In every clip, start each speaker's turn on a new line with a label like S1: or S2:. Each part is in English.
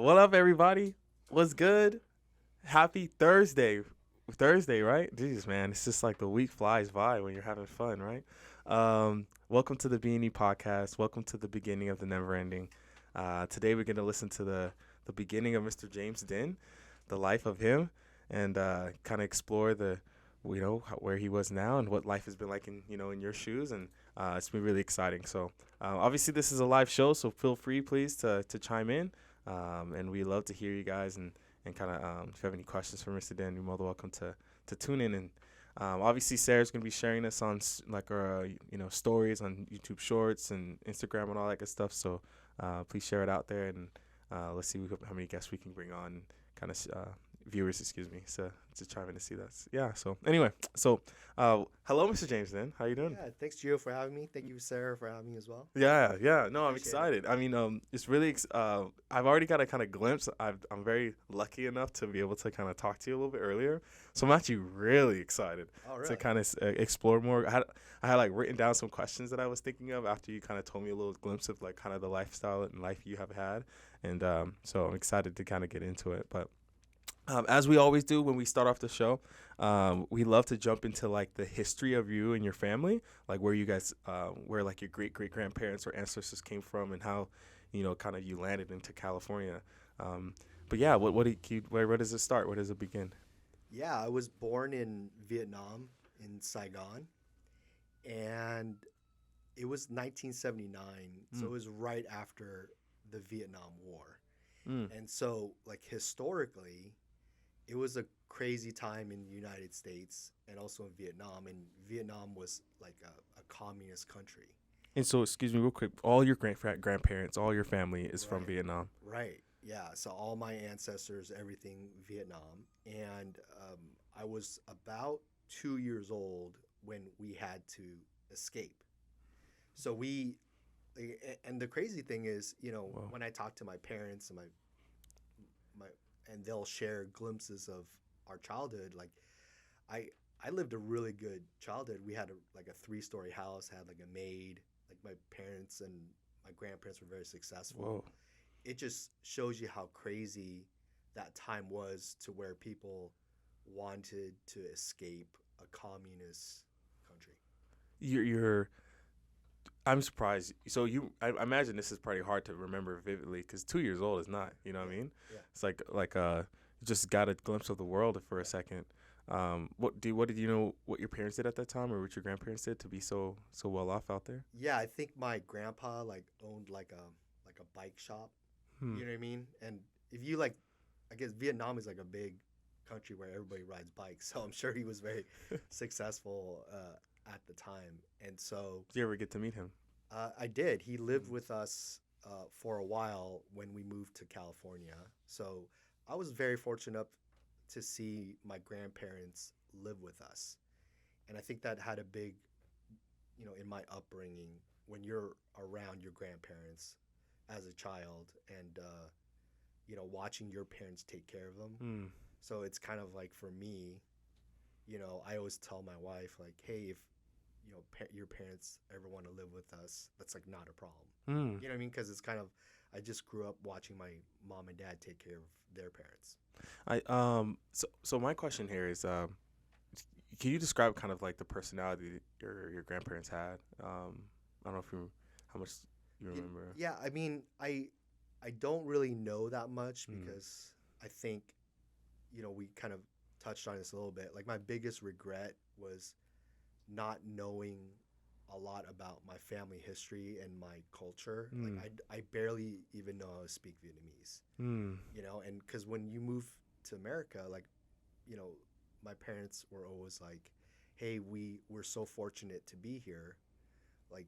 S1: What up, everybody? What's good? Happy Thursday. Thursday, right? Jesus, man, it's just like the week flies by when you're having fun, right? Welcome to the B&E podcast. Welcome to the beginning of the never ending. Today, we're going to listen to the beginning of Mr. James Dinh, the life of him, and kind of explore where he was now and what life has been like in your shoes. And it's been really exciting. So, obviously, this is a live show, so feel free, please, to chime in. And we love to hear you guys and kind of if you have any questions for Mr. Dan, you're more than welcome to tune in. And obviously, Sarah's gonna be sharing this on our stories on YouTube Shorts and Instagram and all that good stuff. So please share it out there, and let's see how many guests we can bring on, kind of viewers, excuse me, so to chime in to see that. Yeah. So anyway, hello, Mr. James. Then how you doing?
S2: Yeah, thanks, Gio, for having me. Thank you, Sarah, for having me as well.
S1: Yeah. No, I'm
S2: Appreciate it.
S1: excited. I mean, it's really. I've already got a kind of glimpse. I'm very lucky enough to be able to kind of talk to you a little bit earlier, so I'm actually really excited
S2: Oh,
S1: to
S2: really?
S1: kind of explore more. I had like written down some questions that I was thinking of after you kind of told me a little glimpse of like kind of the lifestyle and life you have had, and so I'm excited to kind of get into it. But as we always do when we start off the show, we love to jump into like the history of you and your family, like where you guys, where like your great grandparents or ancestors came from, and how, kind of you landed into California. But yeah, where does it start? Where does it begin?
S2: Yeah, I was born in Vietnam, in Saigon, and it was 1979, so it
S1: Mm,
S2: was right after the Vietnam War.
S1: mm.
S2: And so, like, historically, it was a crazy time in the United States and also in Vietnam. And Vietnam was like a communist country.
S1: And so, excuse me, real quick. All your grandparents, all your family is from
S2: Right.
S1: Vietnam.
S2: Right. Yeah. So all my ancestors, everything Vietnam. And I was about 2 years old when we had to escape. So and the crazy thing is,
S1: Wow.
S2: when I talk to my parents and my, and they'll share glimpses of our childhood, like I, I lived a really good childhood. We had like a 3-story house, had like a maid, like my parents and my grandparents were very successful.
S1: Whoa.
S2: It just shows you how crazy that time was to where people wanted to escape a communist country.
S1: You're I'm surprised. So I imagine this is pretty hard to remember vividly because 2 years old is not. You know what I
S2: Yeah,
S1: mean?
S2: yeah.
S1: It's like just got a glimpse of the world for a second. What did you know what your parents did at that time, or what your grandparents did to be so well off out there?
S2: Yeah, I think my grandpa like owned like a bike shop.
S1: Hmm.
S2: You know what I mean? And if you like, I guess Vietnam is like a big country where everybody rides bikes, so I'm sure he was very successful at the time. And so
S1: Did you ever get to meet him?
S2: I did. He lived
S1: Hmm.
S2: with us for a while when we moved to California. So I was very fortunate to see my grandparents live with us. And I think that had a big, in my upbringing, when you're around your grandparents as a child and, watching your parents take care of them.
S1: Hmm.
S2: So it's kind of like for me, I always tell my wife, like, hey, if, your parents ever want to live with us, that's like not a problem.
S1: Hmm.
S2: You know what I mean? Because it's kind of, I just grew up watching my mom and dad take care of their parents.
S1: So my question here is can you describe kind of like the personality that your grandparents had? I don't know if you how much you
S2: Y-
S1: remember.
S2: Yeah, I mean, I don't really know that much
S1: Hmm.
S2: because I think, we kind of touched on this a little bit. Like my biggest regret was not knowing a lot about my family history and my culture. Like
S1: Hmm.
S2: I barely even know how to speak Vietnamese,
S1: Hmm.
S2: and because when you move to America, like, you know, my parents were always like, hey, we're so fortunate to be here. Like,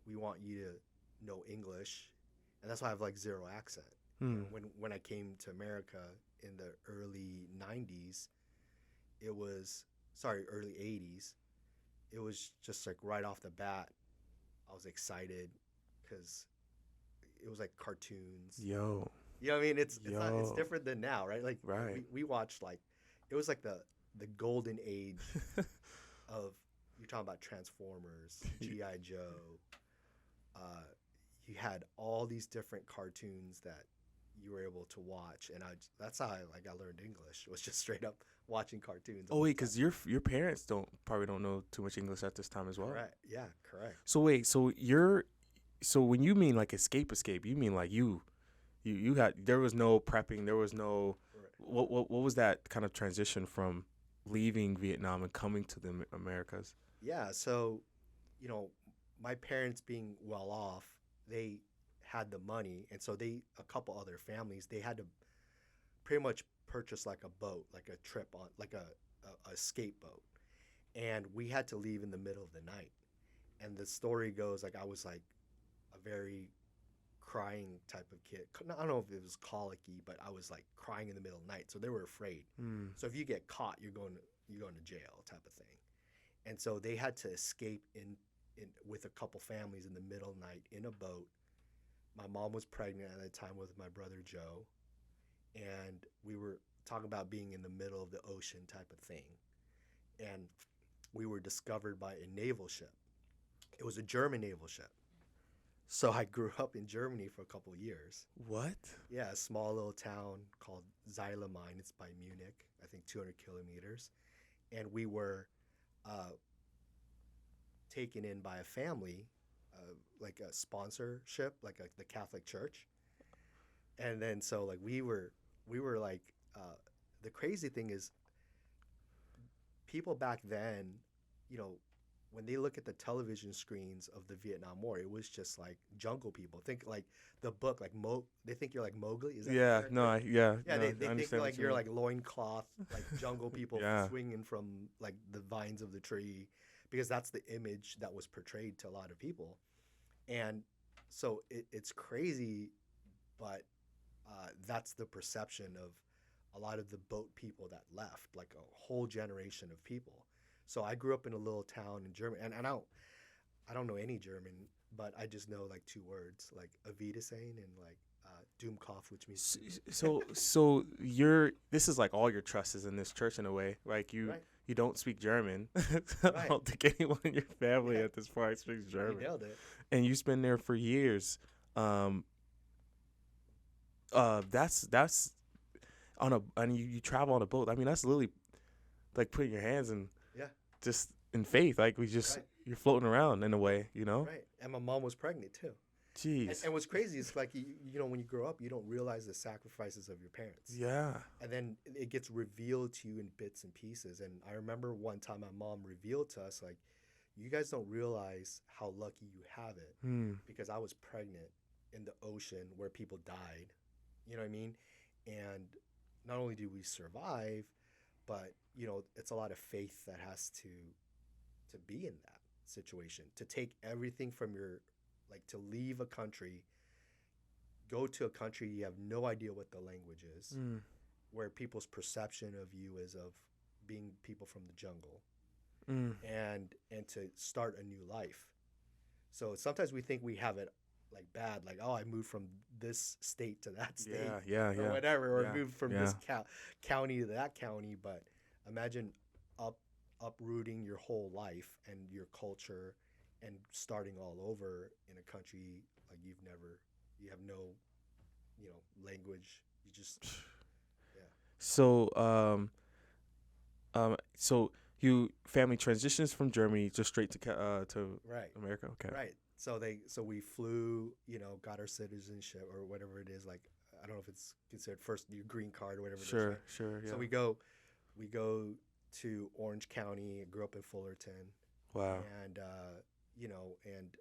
S2: we want you to know English. And that's why I have like zero accent.
S1: Hmm.
S2: When I came to America in the early 90s, it was, sorry, early 80s, it was just like right off the bat, I was excited because it was like cartoons.
S1: Yo.
S2: You know what I mean? It's not it's
S1: Yo.
S2: different than now, right? Like
S1: Right.
S2: we watched like it was like the golden age of, you're talking about Transformers, GI Joe. Uh, you had all these different cartoons that you were able to watch, and that's how I learned English, was just straight up watching cartoons
S1: Oh
S2: all
S1: wait,
S2: the time.
S1: because your parents probably don't know too much English at this time as well.
S2: Correct. Yeah, correct.
S1: So wait, so when you mean like escape, you mean like you had there was no prepping, there was no
S2: Right.
S1: what was that kind of transition from leaving Vietnam and coming to the Americas?
S2: Yeah, so, you know, my parents being well off, they had the money, and so a couple other families, they had to pretty much purchase like a boat, like a trip on, like a skate boat, and we had to leave in the middle of the night. And the story goes like I was like a very crying type of kid. I don't know if it was colicky, but I was like crying in the middle of the night, so they were afraid.
S1: Mm.
S2: So if you get caught, you're going to jail type of thing. And so they had to escape in with a couple families in the middle of the night in a boat. My mom was pregnant at the time with my brother Joe, and we were talking about being in the middle of the ocean type of thing. And we were discovered by a naval ship. It was a German naval ship. So I grew up in Germany for a couple of years.
S1: What?
S2: Yeah, a small little town called Zeilemine. It's by Munich, I think 200 kilometers. And we were uh, taken in by a family, like a sponsorship, like the Catholic Church. And then so like we were like the crazy thing is people back then, you know, when they look at the television screens of the Vietnam War, it was just like jungle people. Think like the book, like they think you're like Mowgli. Is that the
S1: Yeah, no,
S2: character? Yeah,
S1: no,
S2: they
S1: I
S2: think
S1: understand
S2: like
S1: what you
S2: you're
S1: mean.
S2: like loincloth, like jungle people
S1: Yeah.
S2: swinging from like the vines of the tree, because that's the image that was portrayed to a lot of people. And so it's crazy, but that's the perception of a lot of the boat people that left, like a whole generation of people. So I grew up in a little town in Germany, and I don't know any German, but I just know like two words, like Wiedersehen and like Doomkopf, which means
S1: S-
S2: doom.
S1: So you're this is like all your trust is in this church in a way. Like
S2: Right,
S1: you don't speak German. I
S2: right.
S1: don't think anyone in your family
S2: Yeah,
S1: at this point speaks
S2: you
S1: German.
S2: nailed it.
S1: And you spend there for years. Um, that's on a and you travel on a boat. I mean, that's literally like putting your hands in
S2: Yeah,
S1: just in faith. Like we just
S2: right,
S1: you're floating around in a way, you know.
S2: right. And my mom was pregnant too. And,
S1: Jeez.
S2: and what's crazy is like when you grow up, you don't realize the sacrifices of your parents,
S1: Yeah.
S2: and then it gets revealed to you in bits and pieces. And I remember one time my mom revealed to us like, you guys don't realize how lucky you have it,
S1: Hmm.
S2: because I was pregnant in the ocean where people died. You know what I mean? And not only do we survive, but it's a lot of faith that has to be in that situation, to take everything from your, like, to leave a country, go to a country you have no idea what the language is,
S1: Mm.
S2: where people's perception of you is of being people from the jungle,
S1: Mm.
S2: and to start a new life. So sometimes we think we have it like bad, like, oh, I moved from this state to that state,
S1: Yeah. Yeah.
S2: or
S1: Yeah.
S2: whatever, or
S1: Yeah.
S2: moved from
S1: Yeah.
S2: this county to that county. But imagine up uprooting your whole life and your culture and starting all over in a country like you have no, language. You just, yeah.
S1: So so you family transitions from Germany just straight to
S2: Right.
S1: America. Okay.
S2: Right. So we flew, got our citizenship or whatever it is. Like, I don't know if it's considered first your green card or whatever it is,
S1: Sure.
S2: right?
S1: Sure. Yeah.
S2: So we go to Orange County. I grew up in Fullerton,
S1: Wow.
S2: and and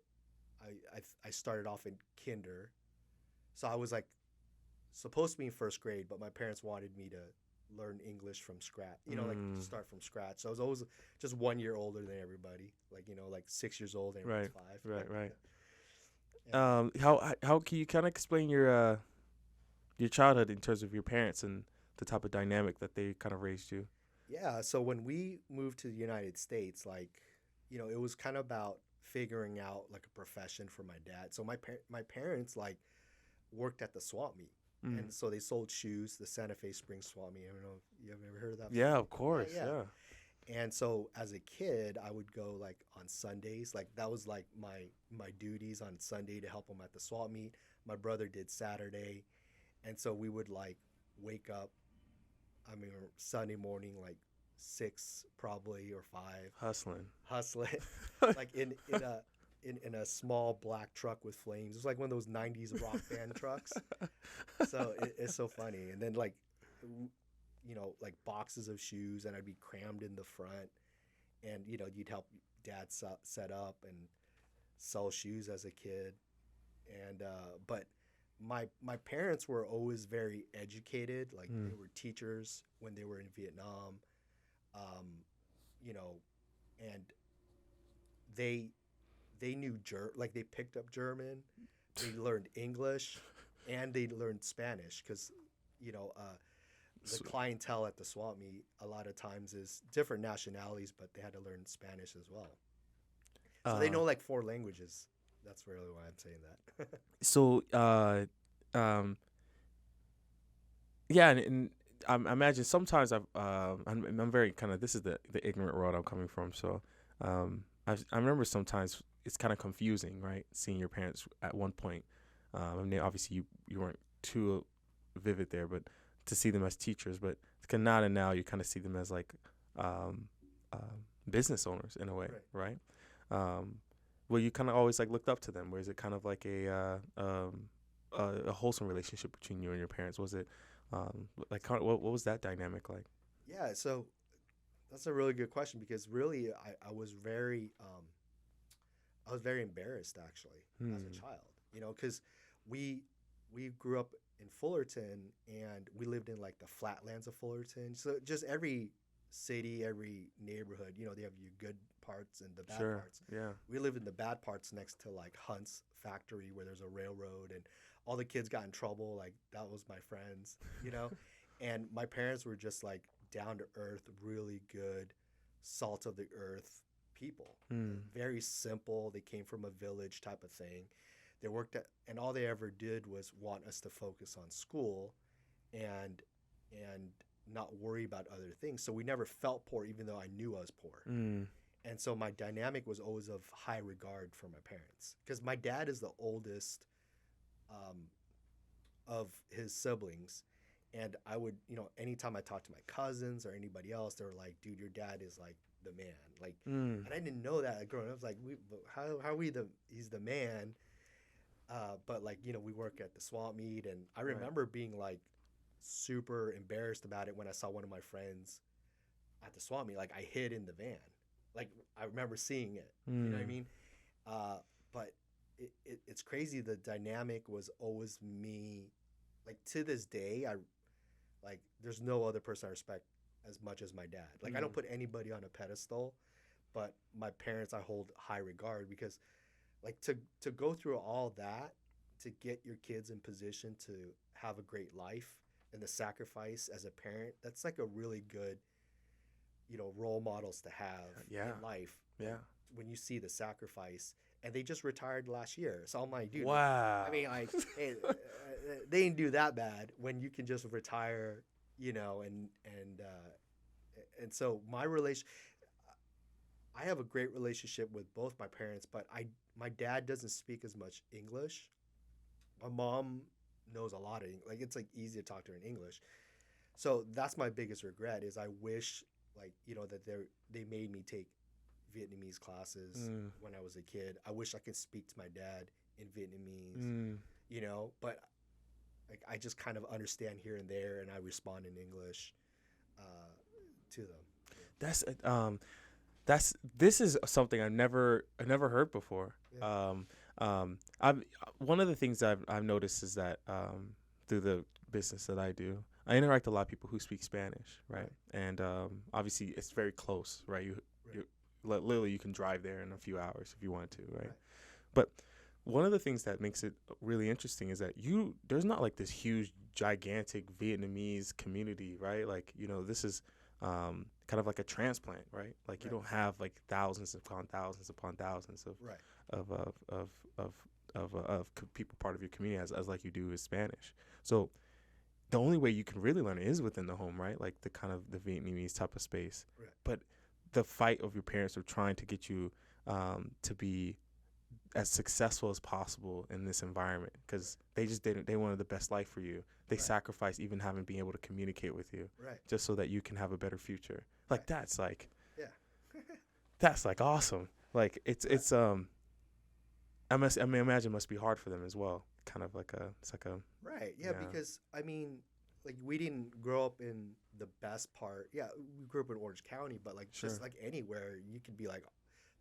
S2: I started off in kinder. So I was like supposed to be in first grade, but my parents wanted me to learn English from scratch, like
S1: Mm.
S2: start from scratch. So I was always just 1 year older than everybody, like, like 6 years old and everybody's
S1: Right.
S2: five.
S1: Right. Right.
S2: And
S1: How can you kind of explain your childhood in terms of your parents and the type of dynamic that they kind of raised you?
S2: yeah, so when we moved to the United States, like, it was kind of about figuring out like a profession for my dad. So my parents like worked at the swap meet.
S1: Mm.
S2: And so they sold shoes, the Santa Fe Springs swap meet. I don't know if you have ever heard of that before?
S1: Yeah. Of course.
S2: Yeah,
S1: Yeah.
S2: yeah. And so as a kid, I would go like on Sundays. Like that was like my duties on Sunday to help them at the swap meet. My brother did Saturday, And so we would like wake up, I mean, Sunday morning, like 6 probably or 5,
S1: Hustling.
S2: hustling, like in a small black truck with flames. It's like one of those '90s rock band trucks. So it's so funny. And then like, like boxes of shoes, and I'd be crammed in the front, and you'd help dad set up and sell shoes as a kid, and but my parents were always very educated. Like
S1: Mm.
S2: they were teachers when they were in Vietnam, um, you know, and they they knew like they picked up German, they learned English, and they learned Spanish because you know the
S1: So,
S2: clientele at the swap meet a lot of times is different nationalities, but they had to learn Spanish as well. So they
S1: uh,
S2: know like 4 languages. That's really why I'm saying that.
S1: so, um, yeah, and I imagine sometimes I'm very kind of, this is the ignorant world I'm coming from. So, I remember sometimes it's kind of confusing, right? Seeing your parents at one point. I mean, obviously you weren't too vivid there, but to see them as teachers, but Kanata now you kind of see them as like um, business owners in a way,
S2: Right.
S1: right? Um, where you kind of always like looked up to them. Where is it kind of like a wholesome relationship between you and your parents? Was it like what was that dynamic like?
S2: Yeah, so that's a really good question because really I was very embarrassed actually as a
S1: Hmm.
S2: child, because we we grew up in Fullerton and we lived in like the flatlands of Fullerton. So just every city, every neighborhood, they have your good parts and the bad
S1: Sure.
S2: parts.
S1: Yeah.
S2: We live in the bad parts next to like Hunt's factory where there's a railroad and all the kids got in trouble. Like that was my friends. And my parents were just like down to earth, really good, salt of the earth people.
S1: Hmm.
S2: Very simple. They came from a village type of thing. They worked at, and all they ever did was want us to focus on school and and not worry about other things. So we never felt poor, even though I knew I was poor.
S1: Hmm.
S2: And so my dynamic was always of high regard for my parents because my dad is the oldest um, of his siblings. And I would, anytime I talked to my cousins or anybody else, they were like, dude, your dad is like the man. Like,
S1: Hmm.
S2: and I didn't know that growing up. I was like, how are we he's the man. But like, we work at the swap meet. And I
S1: Right.
S2: remember being like super embarrassed about it when I saw one of my friends at the swap meet. Like, I hid in the van. Like, I remember seeing it. You know what I
S1: Hmm.
S2: mean? But it's crazy. The dynamic was always me. Like, to this day, there's no other person I respect as much as my dad. Like I don't
S1: Hmm.
S2: put anybody on a pedestal, but my parents I hold high regard because like to go through all that to get your kids in position to have a great life and the sacrifice as a parent, that's like a really good, role models to have
S1: Yeah.
S2: in life. Like
S1: Yeah.
S2: when you see the sacrifice and they just retired last year. So I'm like, dude, I
S1: Wow.
S2: mean, like, hey, they didn't do that bad when you can just retire, and so my relation, I have a great relationship with both my parents, but my dad doesn't speak as much English. My mom knows a lot of English. Like it's like easy to talk to her in English. So that's my biggest regret is I wish like that they made me take Vietnamese classes
S1: Mm.
S2: when I was a kid. I wish I could speak to my dad in Vietnamese,
S1: Mm.
S2: but like I just kind of understand here and there, and I respond in English uh, to them.
S1: That's that's this is something I never heard before.
S2: Yeah.
S1: I've one of the things I've noticed is that through the business that I do, I interact with a lot of people who speak Spanish, right?
S2: Right.
S1: And obviously it's very close, right?
S2: Right.
S1: You literally you can drive there in a few hours if you want to, right?
S2: Right.
S1: But one of the things that makes it really interesting is that there's not like this huge gigantic Vietnamese community, right? Like this is kind of like a transplant, right? Like you
S2: Right.
S1: don't have like thousands upon thousands
S2: Right.
S1: of of of of people part of your community as like you do with Spanish. So the only way you can really learn it is within the home, right? Like the kind of the Vietnamese type of space.
S2: Right.
S1: But the fight of your parents of trying to get you to be as successful as possible in this environment because they just didn't. They wanted the best life for you. They
S2: Right.
S1: sacrificed even having being able to communicate with you
S2: Right.
S1: just so that you can have a better future. Like
S2: Right.
S1: that's like
S2: Yeah.
S1: that's like awesome. Like it's I mean imagine it must be hard for them as well. Kind of like a it's like a
S2: Right. Yeah,
S1: yeah
S2: because I mean, like we didn't grow up in the best part. Yeah, we grew up in Orange County, but like
S1: sure
S2: just like anywhere, you could be like,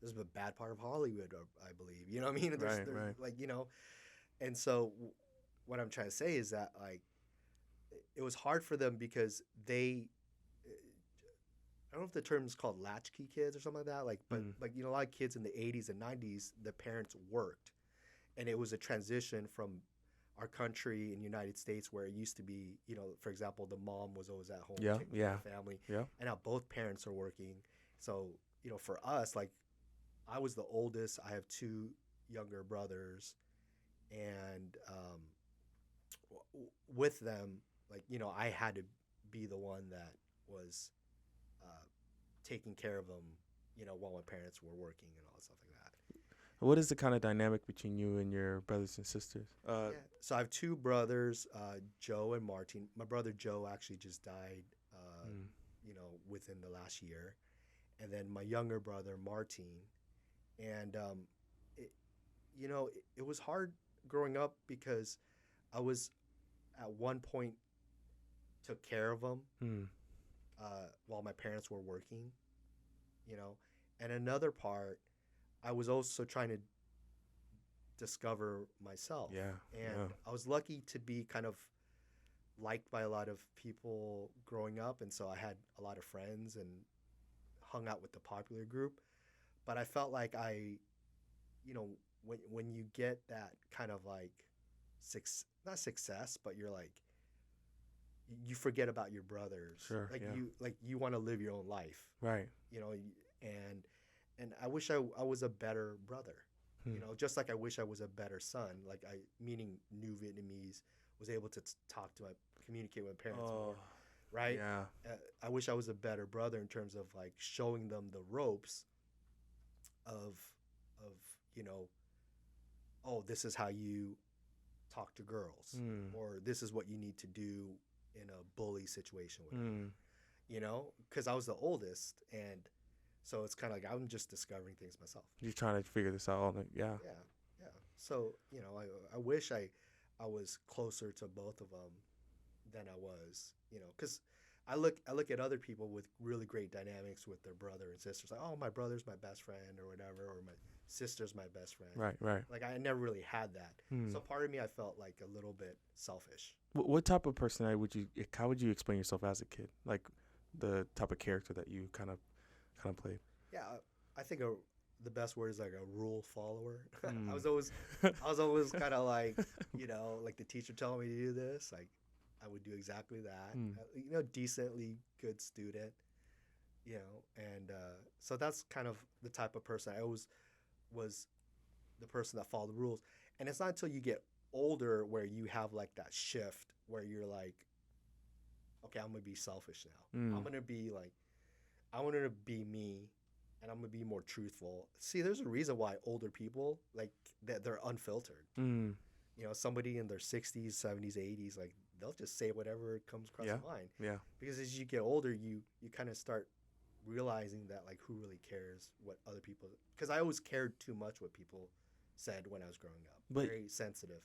S2: "This is a bad part of Hollywood," I believe. You know what I mean?
S1: right
S2: There's
S1: right
S2: like and so what I'm trying to say is that like it was hard for them because they. I don't know if the term is called latchkey kids or something like that. Like, but
S1: mm,
S2: like a lot of kids in the '80s and '90s, the parents worked, and it was a transition from our country in the United States where it used to be, for example, the mom was always at home
S1: yeah
S2: taking care
S1: yeah
S2: of the family,
S1: yeah
S2: and now both parents are working. So, for us, like I was the oldest. I have two younger brothers, and with them, like I had to be the one that was uh, taking care of them, while my parents were working and all that stuff like that.
S1: what is the kind of dynamic between you and your brothers and sisters
S2: Yeah. So I have two brothers, Joe and Martin. My brother Joe actually just died,
S1: mm,
S2: within the last year, and then my younger brother Martin. And it, it was hard growing up because I was at one point took care of them
S1: mm,
S2: while my parents were working, you know, and another part I was also trying to discover myself.
S1: yeah yeah
S2: And I was lucky to be kind of liked by a lot of people growing up. And so I had a lot of friends and hung out with the popular group. But I felt like when you get that kind of like, not success, but you're like, you forget about your brothers.
S1: sure
S2: Like
S1: yeah
S2: you want to live your own life,
S1: right
S2: and I wish I was a better brother.
S1: hmm.
S2: Just like I wish I was a better son, like I meaning new Vietnamese was able to talk to my communicate with my parents
S1: Oh
S2: more, right?
S1: yeah
S2: I wish I was a better brother in terms of like showing them the ropes of oh, this is how you talk to girls,
S1: mm,
S2: or this is what you need to do in a bully situation, whatever.
S1: mm.
S2: Because I was the oldest, and so it's kind of like I'm just discovering things myself.
S1: You're trying to figure this out all yeah
S2: Yeah, yeah. So I wish I was closer to both of them than I was, because I look at other people with really great dynamics with their brother and sisters, like, oh, my brother's my best friend or whatever, or my sister's my best friend.
S1: right right
S2: Like I never really had that.
S1: hmm.
S2: So part of me I felt like a little bit selfish.
S1: What type of personality how would you explain yourself as a kid? Like the type of character that you kind of played.
S2: Yeah, I think the best word is like a rule follower.
S1: Mm.
S2: I was always kind of like, like the teacher telling me to do this, like I would do exactly that.
S1: Mm.
S2: Decently good student, and so that's kind of the type of person I always was, the person that followed the rules. And it's not until you get older where you have like that shift where you're like, okay, I'm gonna be selfish now.
S1: Mm.
S2: I want to be me, and I'm gonna be more truthful. See, there's a reason why older people like that they're unfiltered.
S1: Mm.
S2: Somebody in their 60s, 70s, 80s, like they'll just say whatever comes across
S1: Yeah.
S2: their mind.
S1: Yeah.
S2: Because as you get older, you kind of start realizing that like who really cares what other people. Because I always cared too much what people said when I was growing up.
S1: But
S2: Very sensitive.